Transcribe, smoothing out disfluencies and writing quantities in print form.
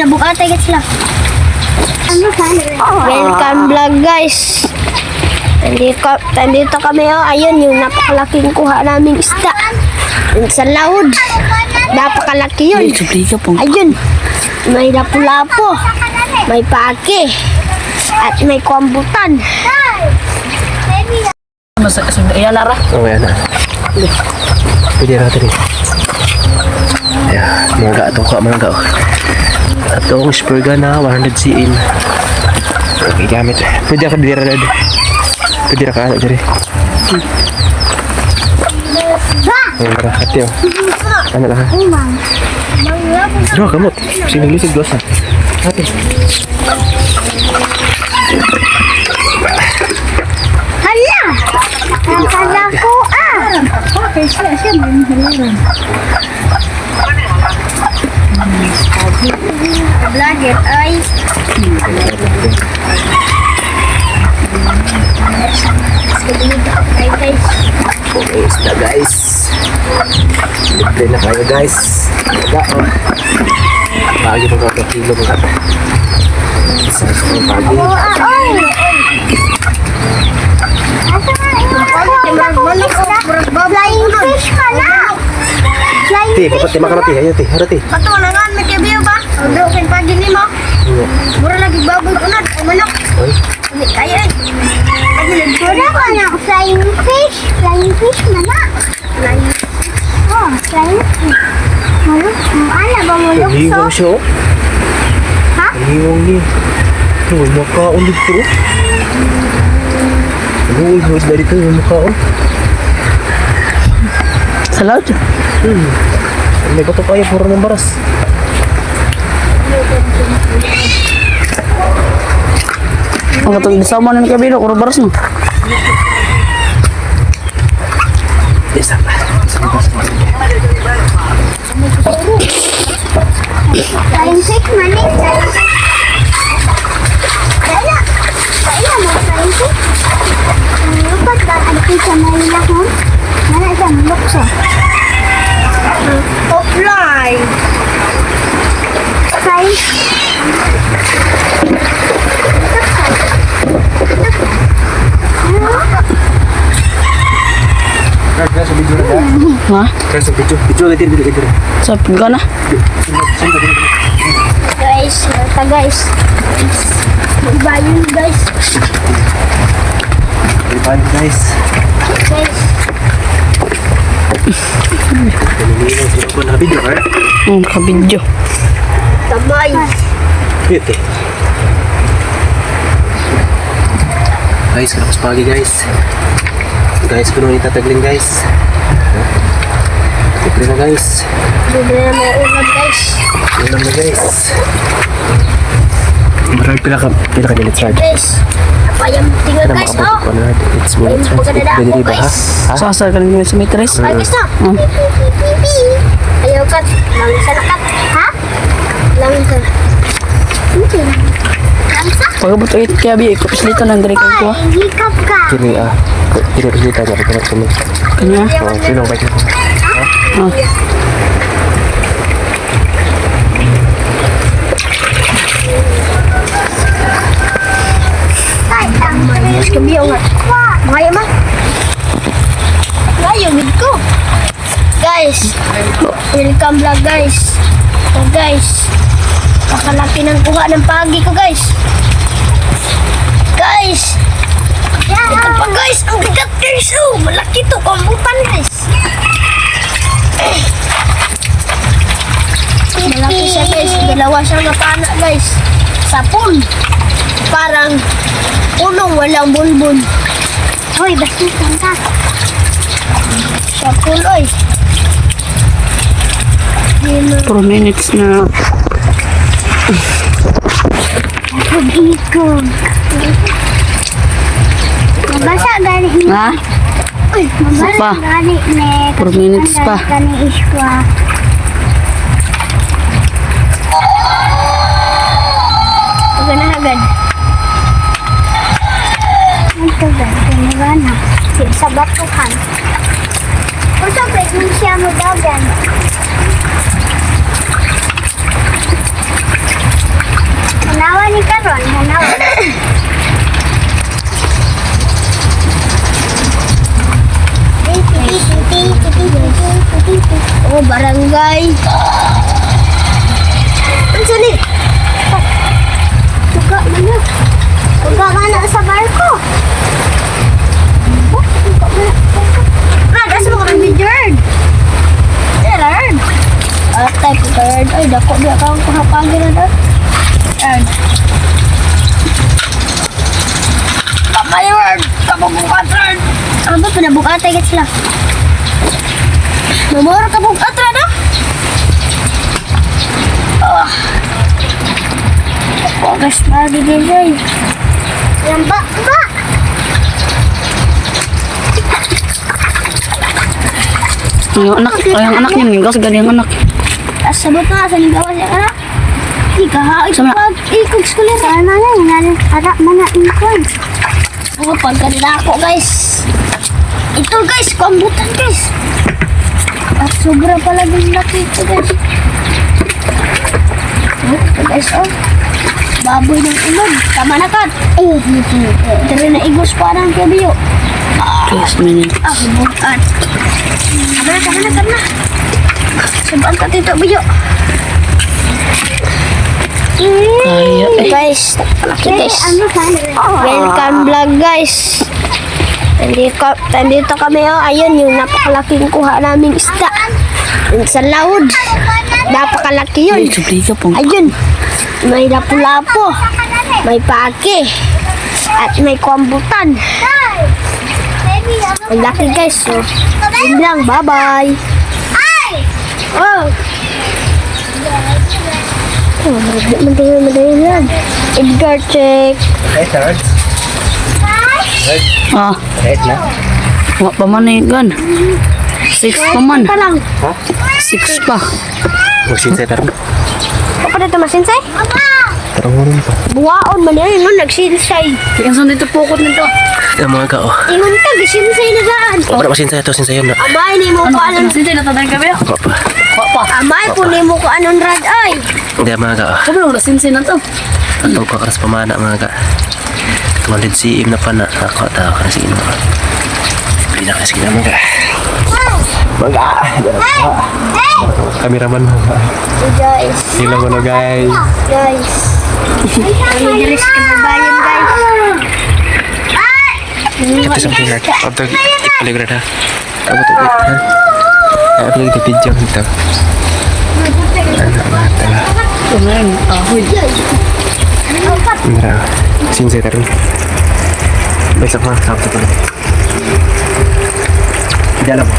nabukatay ka sila. Ano ka? Welcome vlog guys. Nandito kami oh. Ayun yung napakalaking kuha naming isda. Yung sa laod. Napakalaki yun. Ayun. May lapu-lapo. May pake. At may kwambutan. Iya Lara. Oh ya na. Pwede natin eh. Ya, mangga ito ka mangga. Atong spurga na 100 cm. Okay, gamit. Pwede ka dira dad. Pwede ka ana diri. Oh, hati oh. Ano lang. No, kamot. Sino lisod dosa? Hati. Hala! Nakakala ko ah! Okay, siya may halaman. Vlogger ay guys. Okay, isda guys. Libre na kayo guys. Isda oh. Pagi pa ka kilo mga. Isa sa pagi. Flying fish ka na! Flying Ti, fish kapag makan ti, ayo ti, harati. Patulangan, may kabiyo ba? Broken pa din mo. Mura lagi baboy unad, ay manok. Ay, Hindi kaya eh. Wala ka na, flying fish. Flying fish na na. Flying fish. Oh, flying fish. Maluk, ano ba muluk so? hiwang siya oh. Ha? Hiwang ni. Oh, makaon dito. Oh, hiwang dari dito yung makaon. Sa laod. May bato kaya puro ng baras. Ang katong isama na kabilo, kuro baras no. Isa pa. Flying fish, mani. Kaya. Kaya mo, flying fish. Lupat ba? Ano ko sa Manila ko? Mana siya, muluk siya. Offline. Flying Kaya sa video na ba? Ha? Kaya sa video. Video natin, video natin. Sa pinggan na. guys, mata guys. Magbayo guys. Bye guys. Guys. Kanilino sila ko na video ha? Kabidyo. Tamay. Ito. Guys, kapos pagi guys. Guys, kuno ni tatagling guys. Libre na guys. Libre na may ulam guys. Ulam na guys. Marami pila ka minutes ride. Guys. Apayang tinggal guys oh. It's minutes ride. Pwede rin ba ha? Ha? Sasal ka nila sa mitres. Ay guys na. Ayaw kat. Lang sa nakat. Ha? Lang ka. Hindi. Lang sa? Pagabot ay kaya biya, ikapislito ng direct ko. Ay, hikap ka. Kini kini kita niya pagkakas kami. Kanya? Oh, sino ba ito? Ah. Ay, mas kabiyo nga. Maya ma. Ngayon, with ko. Guys, welcome vlog guys. So guys, kakalaki ng kuha ng pagi ko guys. Guys, ito pa guys, ang bigat guys. Oh, malaki to, kambutan guys. Malaki siya guys, dalawa siyang matana guys. Sapon. Parang punong walang bulbul. Hoy, basta ka. Sapon, oy. 4 minutes na. Pag-ikon. Mabasa gani. Ha? Uy, mabasa Pa. gani. 4 minutes pa. Gani iskwa. Huwag na agad. Ito agad. Ganagana. Sa batuhan. O sa pregnant siya mo dagan. Type ko card. Ay, dako di akong kahapagin na doon. Yan. Papay word! Kapabukat word! Ano ba? Pinabukat tayo sila. Mamura kabukat na no? Guys, mali din guys. Yan ba? Yung anak niya, yung kasi galing anak. Sabot na, sa ligawan niya ka na. Ikahaig Sama. pag ikog skulir. Sana na, yung ara mana ikog. Pagkanda ako guys. Ito guys, kambutan guys. At sobra pala din laki ito guys. Ito guys, oh. Baboy ng ilog. Tama na kat. Dari na igos pa ng kabiyo. Yes, minute. Bukan. Tama na. Sabaan ka dito, biyo. Kaya eh. Guys, laki guys. Welcome vlog guys. Nandito kami oh. Ayun yung napakalaking kuha naming isda. Yun sa laod. Napakalaki yun. Ay, subli ka po. Ayun. May lapu-lapo. May pake. At may kwambutan. Ang laki guys. So, yun lang. Bye-bye. Oh. Oh, madali lang. Edgar check. Hey, Sarge. Ah, Red na. wa pa man eh, gan. 6 pa man. Pa lang. 6 pa. Magsinsay tarong. Apa dito masinsay? Tarong mo rin pa. Buwaon man yan. No, nagsinsay. Yan saan dito pukot nito. Yung mga ka, oh. Ingon ka, gisinsay na daan. O, para masinsay ito, sinsay yun na. Amay ni mo Ano ko ka anon. sinti natadang ka ba? Ako pa. Wa pa. Amay po ni mo ko anon rad ay. Hindi, mga ka, oh. Sabi mo na sinti na to. Atong pakaras pamana, mga ka. Tumalid si Im na pa na. Ako, tao ka na si Im. Pili na kasi na, mga ka. Mga ka. Kameraman, mga ka. Guys. Ilang mo na, guys. Guys. Kami diris ka babayan guys. Ito sa pilar. Ito, ipaligran ha. Kamu tuh, ha? Aku lagi di video gitu. Anak mata. Kumain. Ahoy. Mira, sinsay tayo. Besok mga kapto ko. Di alam mo.